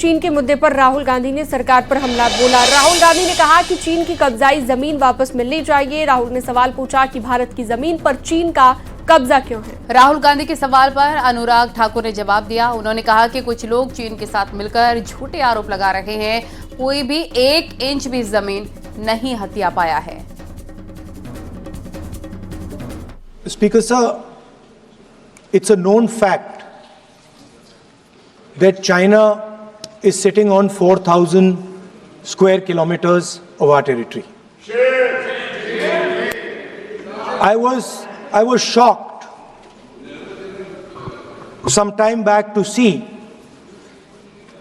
चीन के मुद्दे पर राहुल गांधी ने सरकार पर हमला बोला। राहुल गांधी ने कहा कि चीन की कब्जाई जमीन वापस मिलनी चाहिए। राहुल ने सवाल पूछा कि भारत की जमीन पर चीन का कब्जा क्यों है। राहुल गांधी के सवाल पर अनुराग ठाकुर ने जवाब दिया। उन्होंने कहा कि कुछ लोग चीन के साथ मिलकर झूठे आरोप लगा रहे हैं। कोई भी 1 इंच भी जमीन नहीं हथिया पाया है। Speaker sir, it's a known fact that China is sitting on 4,000 square kilometers of our territory. I was shocked some time back to see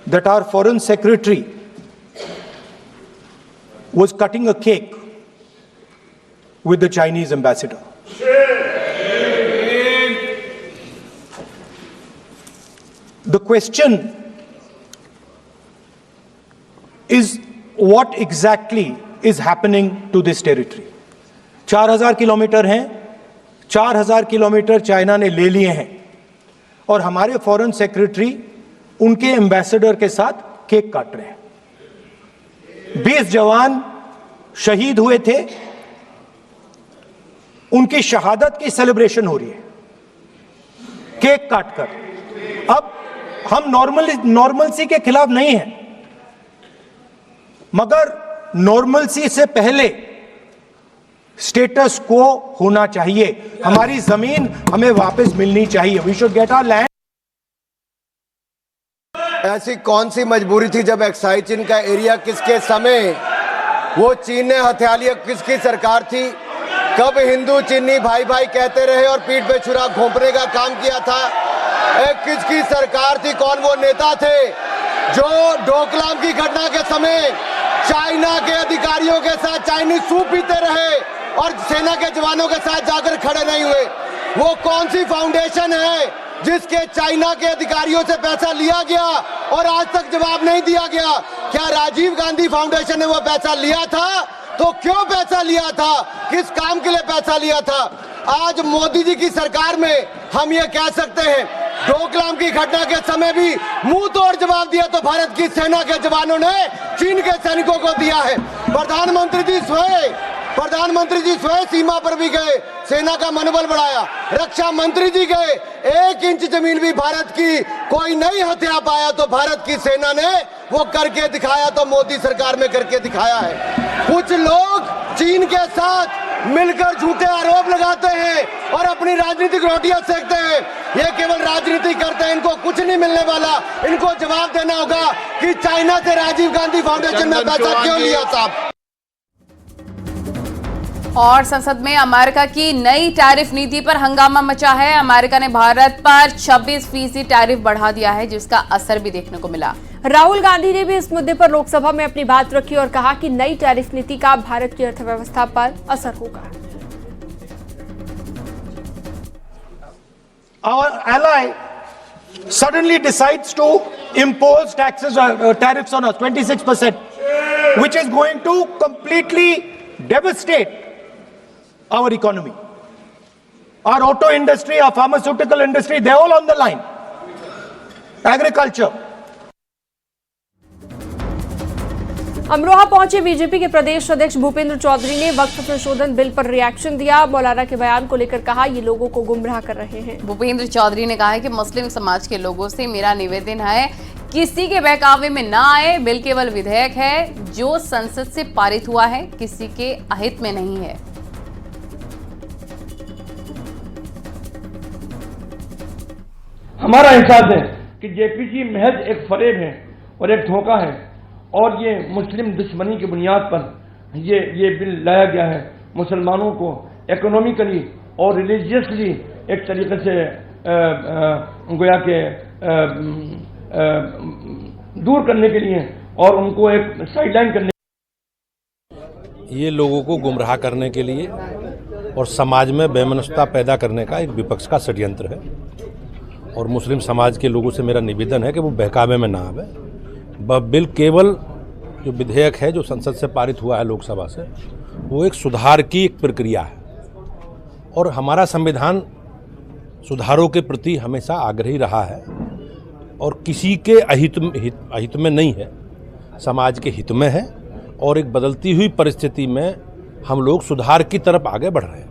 that our foreign secretary was cutting a cake with the Chinese ambassador. The question is what exactly is happening to this territory? 4,000 kilometre हैं, 4,000 kilometre China ने ले लिए हैं और हमारे foreign secretary उनके ambassador के साथ केक काट रहे हैं। 20 जवान शहीद हुए थे, उनकी शहादत की सेलिब्रेशन हो रही है केक काटकर। अब हम नॉर्मलसी के खिलाफ नहीं हैं, मगर नॉर्मलसी से पहले स्टेटस को होना चाहिए। हमारी जमीन हमें वापस मिलनी चाहिए। We should get our land. ऐसी कौन सी मजबूरी थी जब एक्साइज चीन का एरिया किसके समय वो चीन ने हथिया लिया? किसकी सरकार थी? कब हिंदू चीनी भाई भाई कहते रहे और पीठ पे छुरा घोंपने का काम किया था? किसकी सरकार थी? कौन वो नेता थे जो डोकलाम की घटना के समय चाइना के अधिकारियों के साथ चाइनीज सूप पीते रहे और सेना के जवानों के साथ जाकर खड़े नहीं हुए? वो कौन सी फाउंडेशन है जिसके चाइना के अधिकारियों से पैसा लिया गया और आज तक जवाब नहीं दिया गया? क्या राजीव गांधी फाउंडेशन ने वो पैसा लिया था? तो क्यों पैसा लिया था? किस काम के लिए पैसा लिया था? आज मोदी जी की सरकार में हम ये कह सकते हैं डोकलाम की घटना के समय भी मुंह तोड़ जवाब दिया तो भारत की सेना के जवानों ने चीन के सैनिकों को दिया है। प्रधानमंत्री जी स्वयं सीमा पर भी गए, सेना का मनोबल बढ़ाया। रक्षा मंत्री जी गए, 1 इंच जमीन भी भारत की कोई नहीं हथिया पाया तो भारत की सेना ने वो करके दिखाया, तो मोदी सरकार में करके दिखाया है। कुछ लोग चीन के साथ मिलकर झूठे आरोप लगाते हैं और अपनी राजनीतिक रोटियां सेकते हैं। ये केवल राजनीति करते हैं, इनको कुछ नहीं मिलने वाला। इनको जवाब देना होगा कि चाइना से राजीव गांधी फाउंडेशन में पैसा क्यों लिया था। और संसद में अमेरिका की नई टैरिफ नीति पर हंगामा मचा है। अमेरिका ने भारत पर 26% टैरिफ बढ़ा दिया है, जिसका असर भी देखने को मिला। राहुल गांधी ने भी इस मुद्दे पर लोकसभा में अपनी बात रखी और कहा कि नई टैरिफ नीति का भारत की अर्थव्यवस्था पर असर होगा। Our ally suddenly decides to impose tariffs on us, 26%, which is going to completely devastate our economy. Our auto industry, our pharmaceutical industry, they're all on the line. Agriculture. Amroha पहुंचे बीजेपी के प्रदेश अध्यक्ष भूपेंद्र चौधरी ने वक्फ संशोधन बिल पर reaction दिया। मौलाना के बयान को लेकर कहा ये लोगों को गुमराह कर रहे हैं। भूपेंद्र चौधरी ने कहा है कि मुस्लिम समाज के लोगों से मेरा निवेदन है किसी के बहकावे में ना आए। बिल केवल विधेयक है जो संसद से पारित हुआ है, किसी के अहित में नहीं है। हमारा एहसास है कि जेपीसी महज एक फरेब है और एक धोखा है और ये मुस्लिम दुश्मनी की बुनियाद पर ये बिल लाया गया है। मुसलमानों को इकोनॉमिकली और रिलीजियसली एक तरीके से गोया के दूर करने के लिए और उनको एक साइडलाइन करने, ये लोगों को गुमराह करने के लिए और समाज में बेमनस्ता पैदा करने का एक विपक्ष का षड्यंत्र है। और मुस्लिम समाज के लोगों से मेरा निवेदन है कि वो बहकावे में ना आवे। बिल केवल जो विधेयक है जो संसद से पारित हुआ है लोकसभा से, वो एक सुधार की एक प्रक्रिया है और हमारा संविधान सुधारों के प्रति हमेशा आग्रही रहा है। और किसी के अहित में नहीं है, समाज के हित में है। और एक बदलती हुई परिस्थिति में हम लोग सुधार की तरफ आगे बढ़ रहे हैं।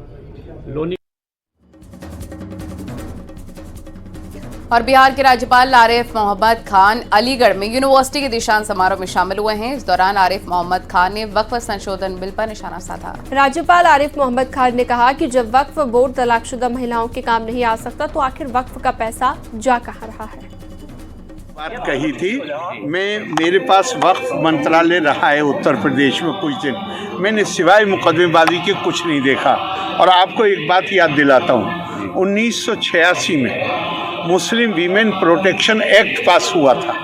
और बिहार के राज्यपाल आरिफ मोहम्मद खान अलीगढ़ में यूनिवर्सिटी के दीक्षांत समारोह में शामिल हुए हैं। इस दौरान आरिफ मोहम्मद खान ने वक्फ संशोधन बिल पर निशाना साधा। राज्यपाल आरिफ मोहम्मद खान ने कहा कि जब वक्फ बोर्ड तलाकशुदा महिलाओं के काम नहीं आ सकता तो आखिर वक्फ का पैसा जा कहां रहा है। बात कही थी, मेरे पास वक्फ मंत्रालय रहा है उत्तर प्रदेश में कुछ दिन, मैंने सिवाय मुकदमेबाजी के कुछ नहीं देखा। और आपको एक बात याद दिलाता हूँ, 1986 में मुस्लिम वीमेन प्रोटेक्शन एक्ट पास हुआ था,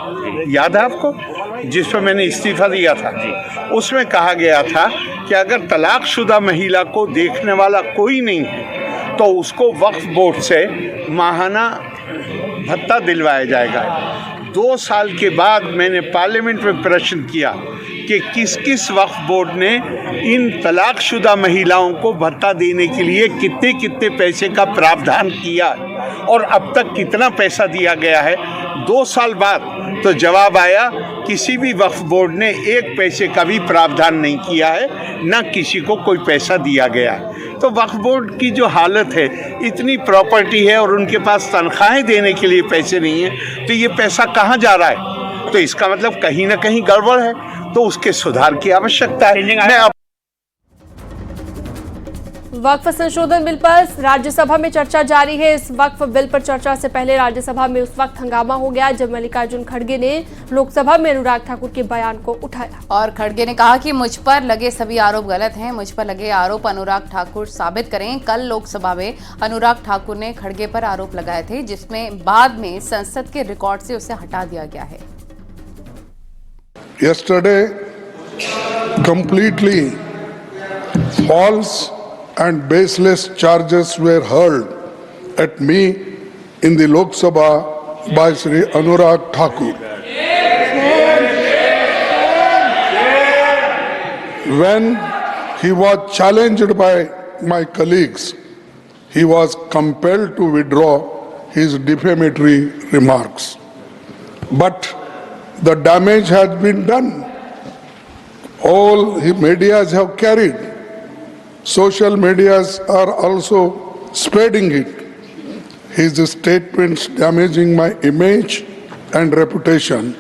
याद है आपको, जिस पर मैंने इस्तीफा दिया था। उसमें कहा गया था कि अगर तलाकशुदा महिला को देखने वाला कोई नहीं है तो उसको वक्फ बोर्ड से माहाना भत्ता दिलवाया जाएगा। 2 साल के बाद मैंने पार्लियामेंट में प्रश्न किया कि किस किस वक्फ बोर्ड ने इन तलाकशुदा महिलाओं को भत्ता देने के लिए कितने कितने पैसे का प्रावधान किया और अब तक कितना पैसा दिया गया है। 2 साल बाद तो जवाब आया, किसी भी वक्फ बोर्ड ने 1 पैसे का भी प्रावधान नहीं किया है, ना किसी को कोई पैसा दिया गया है। तो वक्फ बोर्ड की जो हालत है, इतनी प्रॉपर्टी है और उनके पास तनख्वाहें देने के लिए पैसे नहीं है, तो ये पैसा कहाँ जा रहा है? तो इसका मतलब कहीं ना कहीं गड़बड़ है, तो उसके सुधार की आवश्यकता है। वक्फ संशोधन बिल पर राज्यसभा में चर्चा जारी है। इस वक्फ बिल पर चर्चा से पहले राज्यसभा में उस वक्त हंगामा हो गया जब मल्लिकार्जुन खड़गे ने लोकसभा में अनुराग ठाकुर के बयान को उठाया। और खड़गे ने कहा कि मुझ पर लगे सभी आरोप गलत हैं, मुझ पर लगे आरोप अनुराग ठाकुर साबित करें। कल लोकसभा में अनुराग ठाकुर ने खड़गे पर आरोप लगाए थे, जिसमें बाद में संसद के रिकॉर्ड से उसे हटा दिया गया है। Yesterday, completely false and baseless charges were hurled at me in the Lok Sabha by Shri Anurag Thakur. When he was challenged by my colleagues, he was compelled to withdraw his defamatory remarks. But the damage has been done. All medias have carried. Social medias are also spreading it. His statements damaging my image and reputation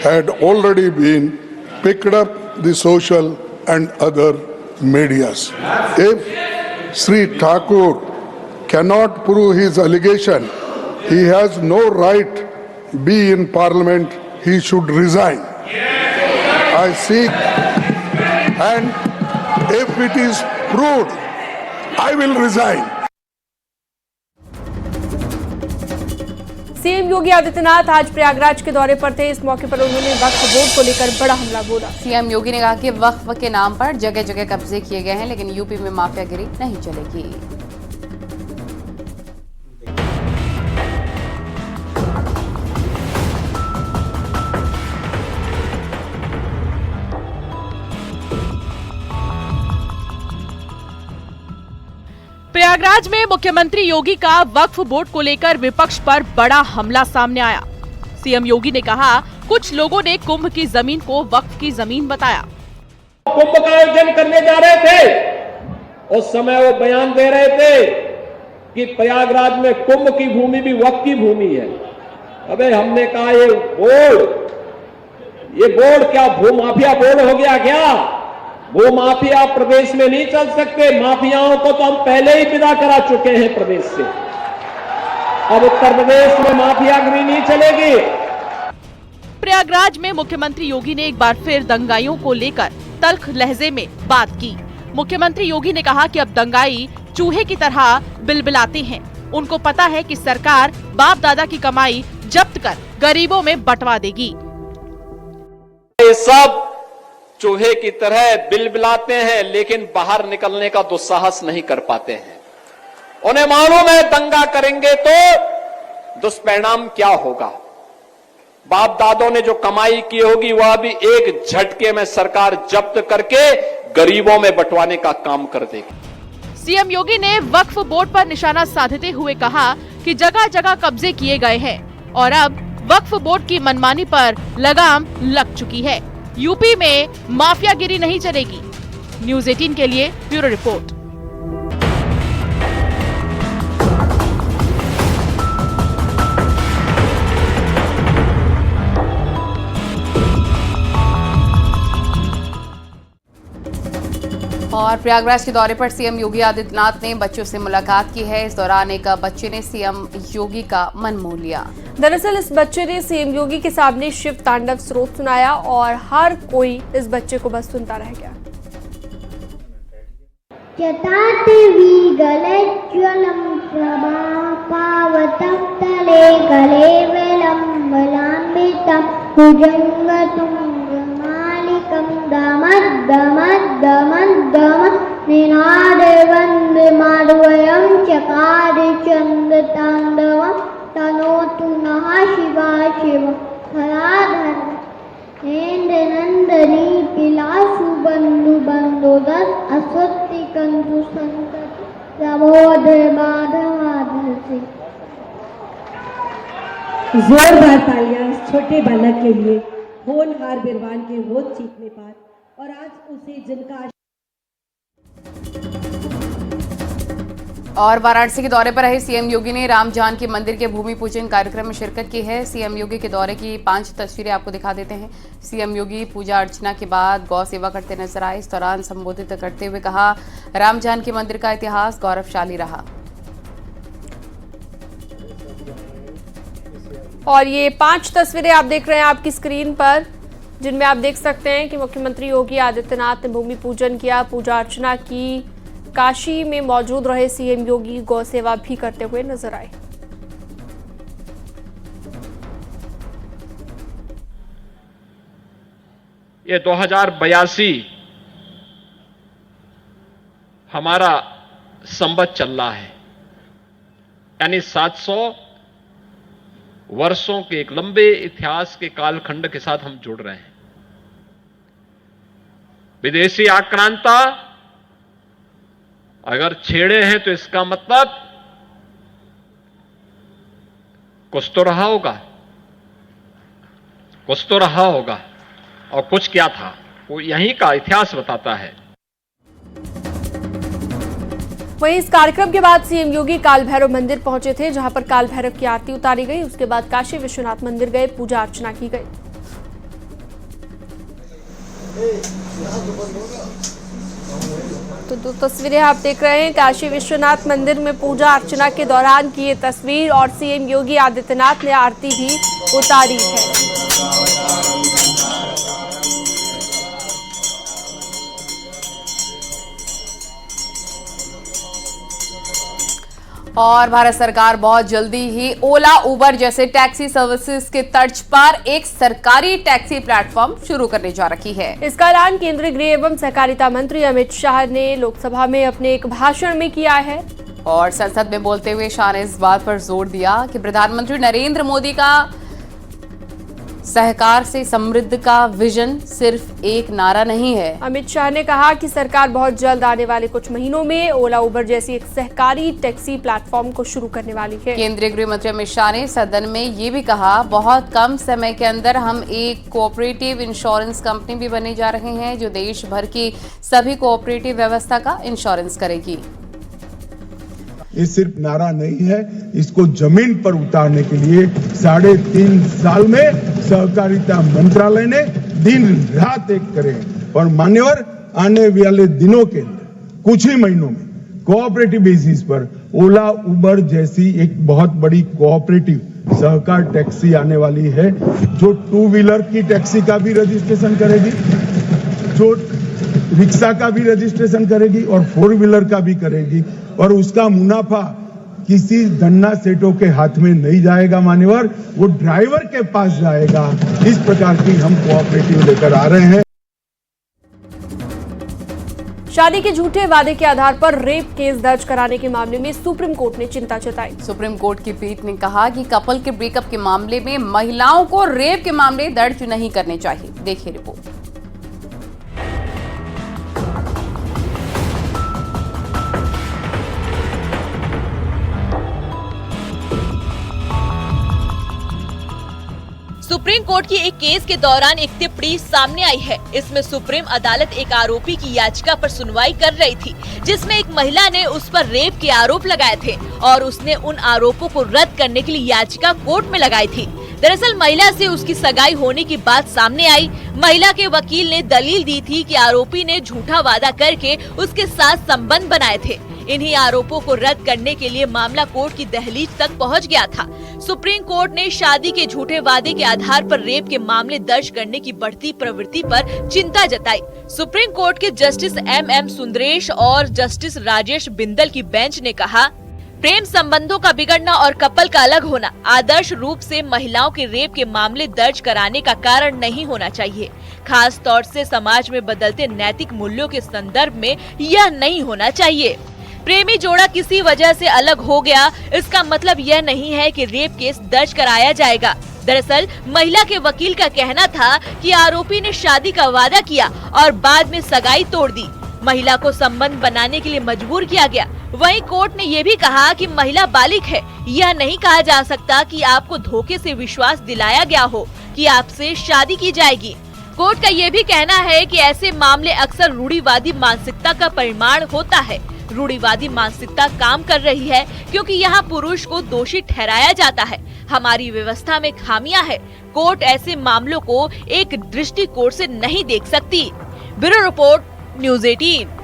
had already been picked up the social and other medias. If Sri Thakur cannot prove his allegation, he has no right be in parliament. He should resign. I seek, and if it is proved, I will resign. CM Yogi Adityanath आज प्रयागराज के दौरे पर थे। इस मौके पर उन्होंने वक्फ board को लेकर बड़ा हमला बोला। सीएम योगी ने कहा कि वक्फ के नाम पर जगह जगह कब्जे किए गए हैं, लेकिन यूपी में माफियागिरी नहीं चलेगी। प्रयागराज में मुख्यमंत्री योगी का वक्फ बोर्ड को लेकर विपक्ष पर बड़ा हमला सामने आया। सीएम योगी ने कहा, कुछ लोगों ने कुंभ की जमीन को वक्फ की जमीन बताया। कुंभ का आयोजन करने जा रहे थे, उस समय वो बयान दे रहे थे कि प्रयागराज में कुंभ की भूमि भी वक्फ की भूमि है। अबे हमने कहा ये बोर्ड क्या भूमाफिया बोर्ड हो गया क्या? भूमाफिया प्रदेश में नहीं चल सकते। माफियाओं को तो हम पहले ही विदा करा चुके हैं प्रदेश से। अब उत्तर प्रदेश में माफियागिरी नहीं चलेगी। प्रयागराज में मुख्यमंत्री योगी ने एक बार फिर दंगाइयों को लेकर तल्ख लहजे में बात की। मुख्यमंत्री योगी ने कहा कि अब दंगाई चूहे की तरह बिलबिलाते हैं। उनको पता है कि सरकार बाप दादा की कमाई जब्त कर गरीबों में बंटवा देगी। ये सब चूहे की तरह बिलबिलाते हैं, लेकिन बाहर निकलने का दुस्साहस नहीं कर पाते हैं। उन्हें मालूम है दंगा करेंगे तो दुष्परिणाम क्या होगा। बाप दादों ने जो कमाई की होगी वह भी एक झटके में सरकार जब्त करके गरीबों में बंटवाने का काम कर देगी। सीएम योगी ने वक्फ बोर्ड पर निशाना साधते हुए कहा कि जगह जगह कब्जे किए गए हैं और अब वक्फ बोर्ड की मनमानी पर लगाम लग चुकी है। यूपी में माफियागिरी नहीं चलेगी। न्यूज़ 18 के लिए ब्यूरो रिपोर्ट। और प्रयागराज के दौरे पर सीएम योगी आदित्यनाथ ने बच्चों से मुलाकात की है। इस दौरान एक बच्चे ने सीएम योगी का मन मोह लिया। दरअसल इस बच्चे ने सीएम योगी के सामने शिव तांडव स्रोत सुनाया और हर कोई इस बच्चे को बस सुनता रह गया। जटाटवीगलज्ज्वलं प्रभापावतं तले गले विलम्बलाम्बितं भुजङ्गतुङ्गमालिकं दमद्दमद्दमद्दमद् निनादवन्दमाद्वयं चकार चन्द्रताण्डवं तनोतु नः शिवा शिव धराधर नंदनी पिलासु बंधु बंदोदर असत्य कंतु संतति प्रमोदर माधवाधर से। जोरदार तालियां इस छोटे बालक के लिए, होनहार बिरवान के होठ चीखने पर और आज उसे जिनका। और वाराणसी के दौरे पर रहे सीएम योगी ने राम जानकी मंदिर के भूमि पूजन कार्यक्रम में शिरकत की है। सीएम योगी के दौरे की 5 तस्वीरें आपको दिखा देते हैं। सीएम योगी पूजा अर्चना के बाद गौ सेवा करते नजर आए। इस दौरान संबोधित करते हुए कहा, राम जानकी मंदिर का इतिहास गौरवशाली रहा। और ये 5 तस्वीरें आप देख रहे हैं आपकी स्क्रीन पर, जिनमें आप देख सकते हैं कि मुख्यमंत्री योगी आदित्यनाथ ने भूमि पूजन किया, पूजा अर्चना की। काशी में मौजूद रहे सीएम योगी गौ सेवा भी करते हुए नजर आए। ये 2082 हमारा संवत चल रहा है, यानी 700 वर्षों के एक लंबे इतिहास के कालखंड के साथ हम जुड़ रहे हैं। विदेशी आक्रांता अगर छेड़े हैं तो इसका मतलब कुछ तो रहा होगा, कुछ तो रहा होगा, और कुछ क्या था वो यहीं का इतिहास बताता है। वहीं इस कार्यक्रम के बाद सीएम योगी काल भैरव मंदिर पहुंचे थे, जहां पर काल भैरव की आरती उतारी गई। उसके बाद काशी विश्वनाथ मंदिर गए, पूजा अर्चना की गई। तो 2 तस्वीरें आप देख रहे हैं काशी विश्वनाथ मंदिर में पूजा अर्चना के दौरान की ये तस्वीर, और सीएम योगी आदित्यनाथ ने आरती भी उतारी है। और भारत सरकार बहुत जल्दी ही ओला उबर जैसे टैक्सी सर्विसेज के तर्ज पर एक सरकारी टैक्सी प्लेटफॉर्म शुरू करने जा रही है। इसका ऐलान केंद्रीय गृह एवं सहकारिता मंत्री अमित शाह ने लोकसभा में अपने एक भाषण में किया है। और संसद में बोलते हुए शाह ने इस बात पर जोर दिया कि प्रधानमंत्री नरेंद्र मोदी का सहकार से समृद्ध का विजन सिर्फ एक नारा नहीं है। अमित शाह ने कहा कि सरकार बहुत जल्द आने वाले कुछ महीनों में ओला उबर जैसी एक सहकारी टैक्सी प्लेटफॉर्म को शुरू करने वाली है। केंद्रीय गृह मंत्री अमित शाह ने सदन में ये भी कहा, बहुत कम समय के अंदर हम एक कोऑपरेटिव इंश्योरेंस कंपनी भी बनने जा रहे हैं जो देश भर की सभी कोऑपरेटिव व्यवस्था का इंश्योरेंस करेगी। ये सिर्फ नारा नहीं है, इसको जमीन पर उतारने के लिए 3.5 साल में सहकारिता मंत्रालय ने दिन रात एक करे। और मान्यवर, आने वाले दिनों के अंदर कुछ ही महीनों में कोऑपरेटिव बेसिस पर ओला उबर जैसी एक बहुत बड़ी कोऑपरेटिव सहकार टैक्सी आने वाली है, जो 2 व्हीलर की टैक्सी का भी रजिस्ट्रेशन करेगी, जो रिक्शा का भी रजिस्ट्रेशन करेगी और 4 व्हीलर का भी करेगी। और उसका मुनाफा किसी धन्ना सेठों के हाथ में नहीं जाएगा मान्यवर, वो ड्राइवर के पास जाएगा। इस प्रकार की हम कोऑपरेटिव लेकर आ रहे हैं। शादी के झूठे वादे के आधार पर रेप केस दर्ज कराने के मामले में सुप्रीम कोर्ट ने चिंता जताई। सुप्रीम कोर्ट की पीठ ने कहा कि कपल के ब्रेकअप के मामले में महिलाओं को रेप के मामले दर्ज नहीं करने चाहिए। देखिए रिपोर्ट। सुप्रीम कोर्ट की एक केस के दौरान एक टिप्पणी सामने आई है। इसमें सुप्रीम अदालत एक आरोपी की याचिका पर सुनवाई कर रही थी, जिसमें एक महिला ने उस पर रेप के आरोप लगाए थे और उसने उन आरोपों को रद्द करने के लिए याचिका कोर्ट में लगाई थी। दरअसल महिला से उसकी सगाई होने की बात सामने आई। महिला के वकील ने दलील दी थी कि आरोपी ने झूठा वादा करके उसके साथ संबंध बनाए थे। इन्हीं आरोपों को रद्द करने के लिए मामला कोर्ट की दहलीज तक पहुंच गया था। सुप्रीम कोर्ट ने शादी के झूठे वादे के आधार पर रेप के मामले दर्ज करने की बढ़ती प्रवृत्ति पर चिंता जताई। सुप्रीम कोर्ट के जस्टिस MM सुंदरेश और जस्टिस राजेश बिंदल की बेंच ने कहा, प्रेम संबंधों का बिगड़ना और कपल का अलग होना आदर्श रूप से महिलाओं के रेप के मामले दर्ज कराने का कारण नहीं होना चाहिए। खास तौर से समाज में बदलते नैतिक मूल्यों के संदर्भ में यह नहीं होना चाहिए। प्रेमी जोड़ा किसी वजह से अलग हो गया, इसका मतलब यह नहीं है कि रेप केस दर्ज कराया जाएगा। दरअसल महिला के वकील का कहना था कि आरोपी ने शादी का वादा किया और बाद में सगाई तोड़ दी। महिला को संबंध बनाने के लिए मजबूर किया गया। वहीं कोर्ट ने ये भी कहा कि महिला बालिग है। यह नहीं कहा जा सकता कि आपको धोखे से विश्वास दिलाया गया हो कि आपसे शादी की जाएगी। कोर्ट का ये भी कहना है कि ऐसे मामले अक्सर रूढ़िवादी मानसिकता का परिणाम होता है। रूढ़िवादी मानसिकता काम कर रही है क्योंकि यहाँ पुरुष को दोषी ठहराया जाता है। हमारी व्यवस्था में खामियां है। कोर्ट ऐसे मामलों को एक दृष्टिकोण से नहीं देख सकती। Bureau report, news 18।